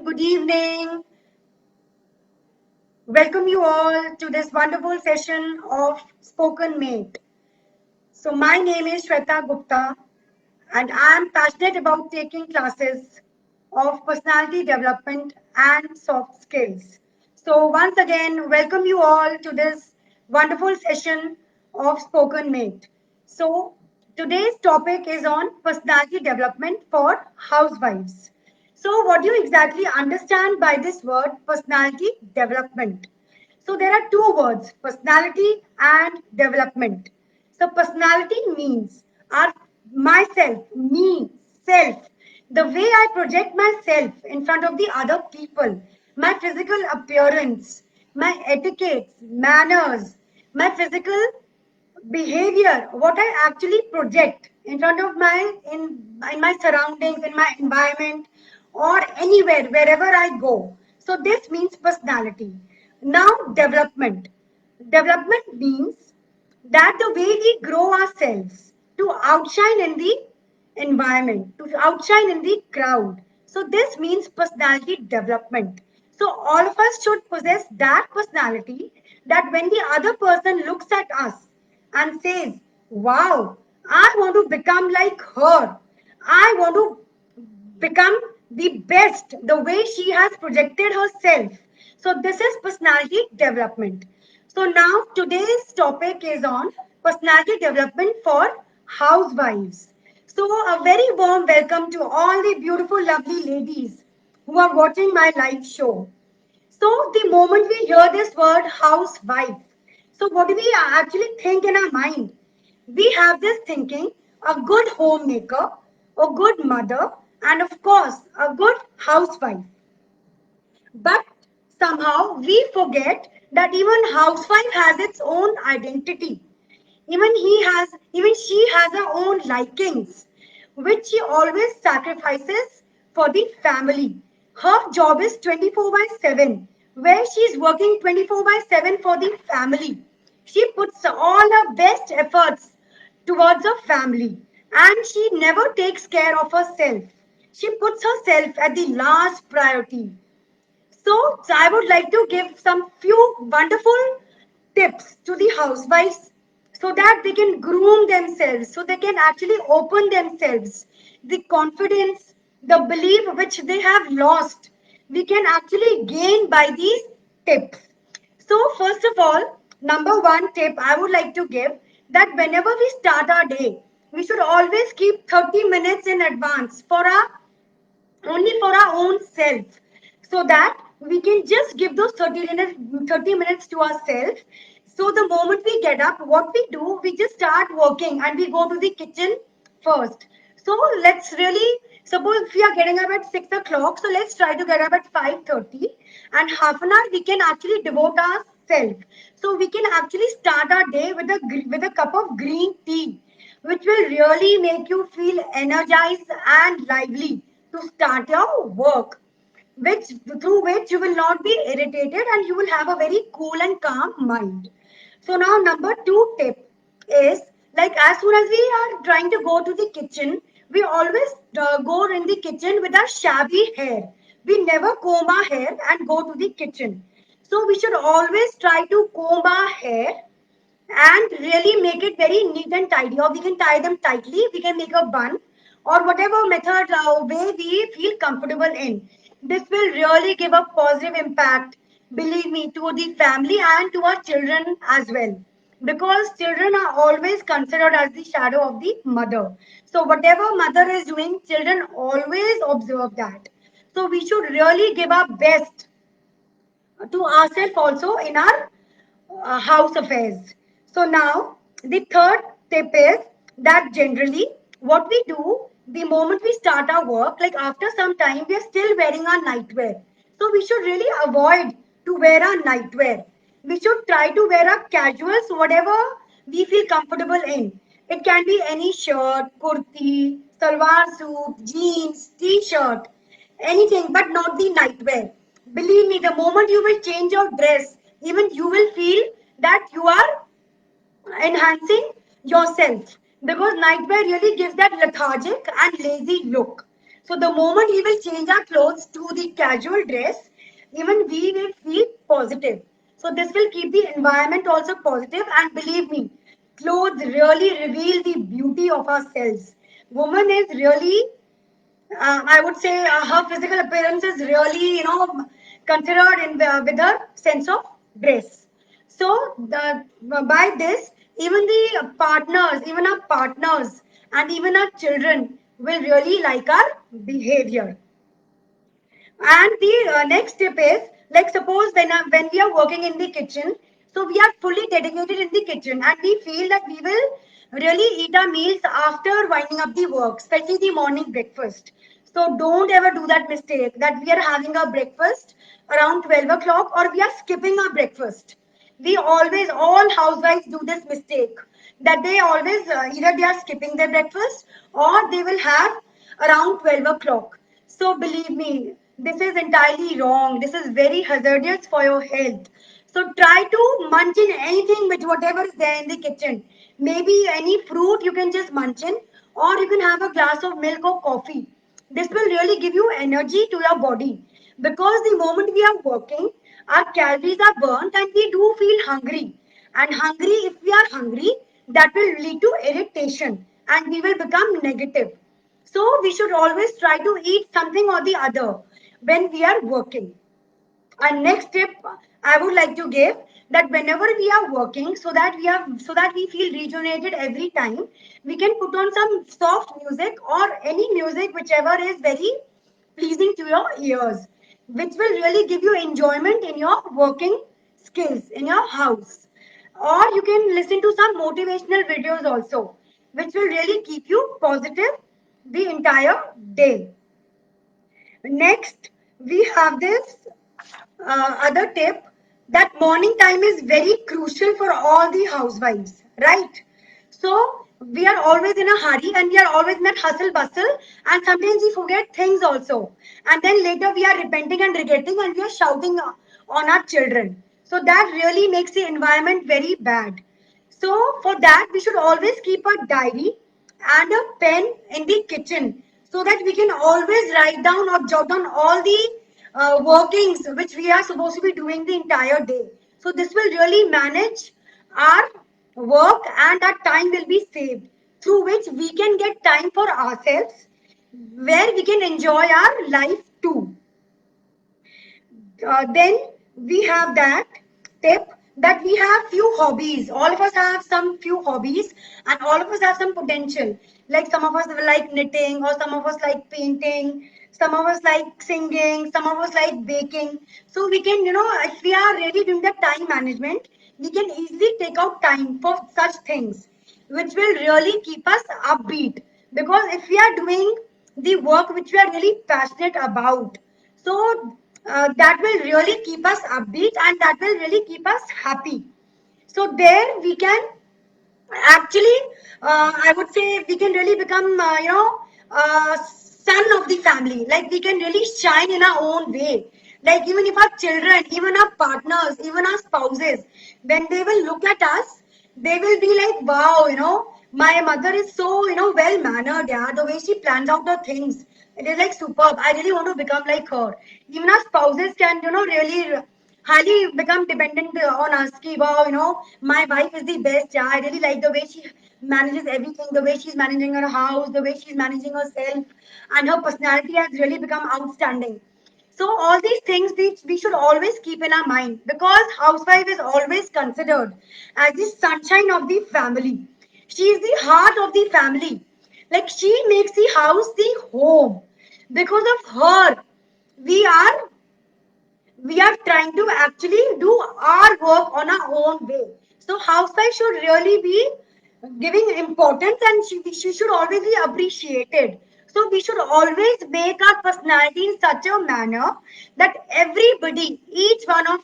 good evening. Welcome you all to this wonderful session of Spoken Mate. So, my name is Shweta Gupta, and I am passionate about taking classes of personality development and soft skills. So, once again, welcome you all to this wonderful session of Spoken Mate. So, today's topic is on personality development for housewives. So, what do you exactly understand by this word personality development? So, there are two words personality and development. So, personality means our myself, me, self, the way I project myself in front of the other people, my physical appearance, my etiquettes, manners, my physical behavior, what I actually project in front of in my surroundings, in my environment, or anywhere, wherever I go. So this means personality. Now development. Development means that the way we grow ourselves to outshine in the environment, to outshine in the crowd. So this means personality development. So all of us should possess that personality that when the other person looks at us and says, wow, I want to become like her. I want to become the best the way she has projected herself. So, this is personality development. So, now today's topic is on personality development for housewives. So, a very warm welcome to all the beautiful, lovely ladies who are watching my live show. So, the moment we hear this word housewife, so what do we actually think in our mind? We have this thinking a good homemaker, a good mother, and of course, a good housewife. But somehow we forget that even housewife has its own identity. Even she has her own likings, which she always sacrifices for the family. Her job is 24 by 7, where she is working 24 by 7 for the family. She puts all her best efforts towards her family, and she never takes care of herself. She puts herself at the last priority. So I would like to give some few wonderful tips to the housewives so that they can groom themselves, so they can actually open themselves. The confidence, the belief which they have lost, we can actually gain by these tips. So, first of all, number one tip I would like to give that whenever we start our day, we should always keep 30 minutes in advance for our only for our own self so that we can just give those 30 minutes to ourselves. So the moment we get up, what we do, we just start working and we go to the kitchen first. So let's really suppose if we are getting up at 6 o'clock, so let's try to get up at 5:30 and half an hour we can actually devote ourselves. So we can actually start our day with a cup of green tea, which will really make you feel energized and lively to start your work, which through which you will not be irritated and you will have a very cool and calm mind. So now number two tip is like as soon as we are trying to go to the kitchen, we always go in the kitchen with our shabby hair. We never comb our hair and go to the kitchen. So we should always try to comb our hair and really make it very neat and tidy. Or we can tie them tightly, we can make a bun, or whatever method way we feel comfortable in. This will really give a positive impact, believe me, to the family and to our children as well. Because children are always considered as the shadow of the mother. So, whatever mother is doing, children always observe that. So, we should really give our best to ourselves also in our house affairs. So now the third tip is that generally what we do the moment we start our work, like after some time, we are still wearing our nightwear. So we should really avoid to wear our nightwear. We should try to wear our casuals, whatever we feel comfortable in. It can be any shirt, kurti, salwar suit, jeans, t-shirt, anything, but not the nightwear. Believe me, the moment you will change your dress, even you will feel that you are enhancing yourself because nightwear really gives that lethargic and lazy look. So the moment we will change our clothes to the casual dress, even we will feel positive. So this will keep the environment also positive, and believe me, clothes really reveal the beauty of ourselves. Woman is really, I would say, her physical appearance is really, considered in with her sense of dress. So by this, even the partners, even our partners, and even our children will really like our behavior. And the next tip is, like, suppose when we are working in the kitchen, so we are fully dedicated in the kitchen, and we feel that we will really eat our meals after winding up the work, especially the morning breakfast. So don't ever do that mistake that we are having our breakfast around 12 o'clock, or we are skipping our breakfast. We always, all housewives do this mistake, that they always either they are skipping their breakfast, or they will have around 12 o'clock. So believe me, this is entirely wrong. This is very hazardous for your health. So try to munch in anything with whatever is there in the kitchen. Maybe any fruit you can just munch in, or you can have a glass of milk or coffee. This will really give you energy to your body, because the moment we are working, our calories are burnt and we do feel hungry. And hungry, if we are hungry, that will lead to irritation and we will become negative. So we should always try to eat something or the other when we are working. And next tip I would like to give, that whenever we are working, so that we feel rejuvenated every time, we can put on some soft music or any music whichever is very pleasing to your ears, which will really give you enjoyment in your working skills in your house. Or you can listen to some motivational videos also, which will really keep you positive the entire day. Next, we have this other tip, that morning time is very crucial for all the housewives, right? So we are always in a hurry and we are always in that hustle bustle, and sometimes we forget things also. And then later we are repenting and regretting and we are shouting on our children. So that really makes the environment very bad. So for that, we should always keep a diary and a pen in the kitchen, so that we can always write down or jot down all the workings which we are supposed to be doing the entire day. So this will really manage our work, and our time will be saved, through which we can get time for ourselves, where we can enjoy our life too. Then we have that tip, that we have few hobbies. All of us have some few hobbies, and all of us have some potential. Like some of us like knitting, or some of us like painting, some of us like singing, some of us like baking. So we can, if we are really doing the time management, we can easily take out time for such things, which will really keep us upbeat. Because if we are doing the work which we are really passionate about, so that will really keep us upbeat and that will really keep us happy. So there we can actually, I would say, we can really become, son of the family. Like we can really shine in our own way. Like even if our children, even our partners, even our spouses, when they will look at us, they will be like, wow, my mother is so, well mannered. Yeah, the way she plans out the things, it is like superb. I really want to become like her. Even our spouses can, really highly become dependent on us. Ki, wow, my wife is the best. Yeah, I really like the way she manages everything, the way she's managing her house, the way she's managing herself, and her personality has really become outstanding. So all these things we should always keep in our mind, because housewife is always considered as the sunshine of the family. She is the heart of the family. Like she makes the house the home. Because of her, we are we are trying to actually do our work on our own way. So housewife should really be giving importance, and she should always be appreciated. So we should always make our personality in such a manner that everybody, each one of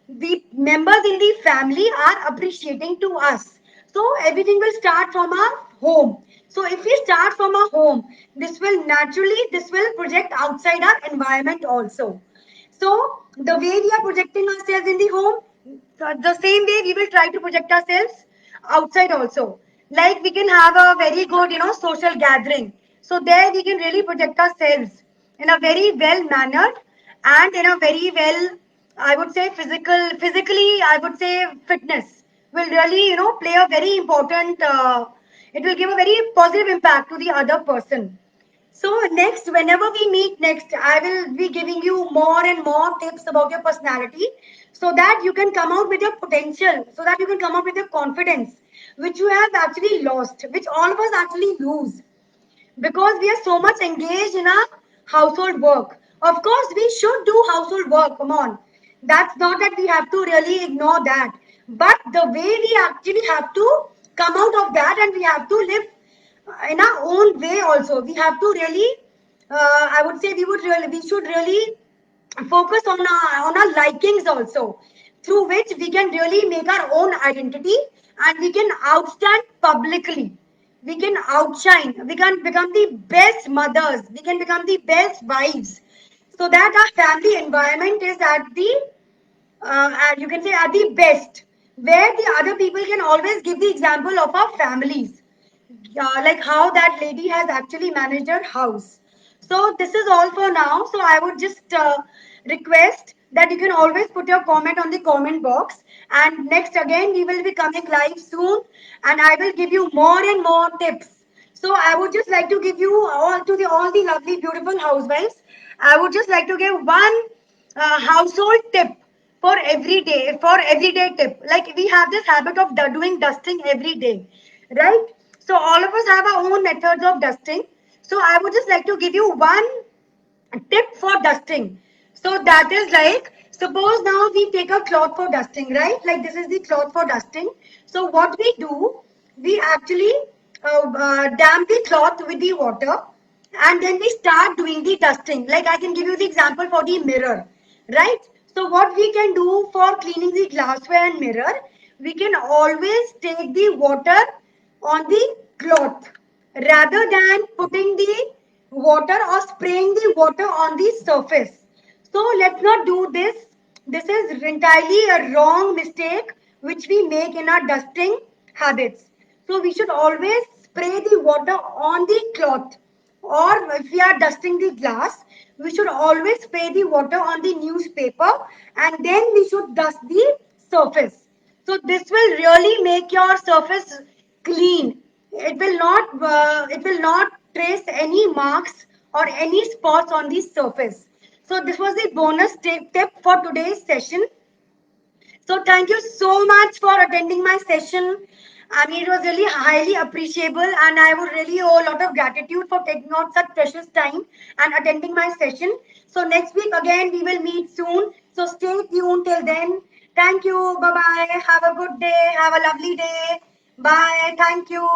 the members in the family are appreciating to us. So everything will start from our home. So if we start from our home, this will project outside our environment also. So the way we are projecting ourselves in the home, the same way we will try to project ourselves outside also. Like we can have a very good, social gathering. So there we can really protect ourselves in a very well mannered and in a very well, I would say physically, I would say fitness will really, play a very important, it will give a very positive impact to the other person. So next, whenever we meet next, I will be giving you more and more tips about your personality so that you can come out with your potential, so that you can come out with your confidence, which you have actually lost, which all of us actually lose because we are so much engaged in our household work. Of course, we should do household work. Come on. That's not that we have to really ignore that. But the way we actually have to come out of that and we have to live in our own way also. We have to really, I would say we should really focus on our likings also, through which we can really make our own identity and we can outstand publicly, we can outshine, we can become the best mothers, we can become the best wives, so that our family environment is at the you can say at the best, where the other people can always give the example of our families, like how that lady has actually managed her house. So this is all for now. So I would just request that you can always put your comment on the comment box. And next again, we will be coming live soon, and I will give you more and more tips. So I would just like to give you all the lovely, beautiful housewives. I would just like to give one household tip for everyday tip. Like we have this habit of doing dusting every day, right? So all of us have our own methods of dusting. So I would just like to give you one tip for dusting. So that is like, suppose now we take a cloth for dusting, right? Like this is the cloth for dusting. So what we do, we actually damp the cloth with the water and then we start doing the dusting. Like I can give you the example for the mirror, right? So what we can do for cleaning the glassware and mirror, we can always take the water on the cloth rather than putting the water or spraying the water on the surface. So let's not do this. This is entirely a wrong mistake which we make in our dusting habits. So we should always spray the water on the cloth, or if we are dusting the glass, we should always spray the water on the newspaper and then we should dust the surface. So this will really make your surface clean. It will not trace any marks or any spots on the surface. So this was the bonus tip for today's session. So thank you so much for attending my session. I mean, it was really highly appreciable, and I would really owe a lot of gratitude for taking out such precious time and attending my session. So next week again, we will meet soon. So stay tuned till then. Thank you. Bye bye. Have a good day. Have a lovely day. Bye. Thank you.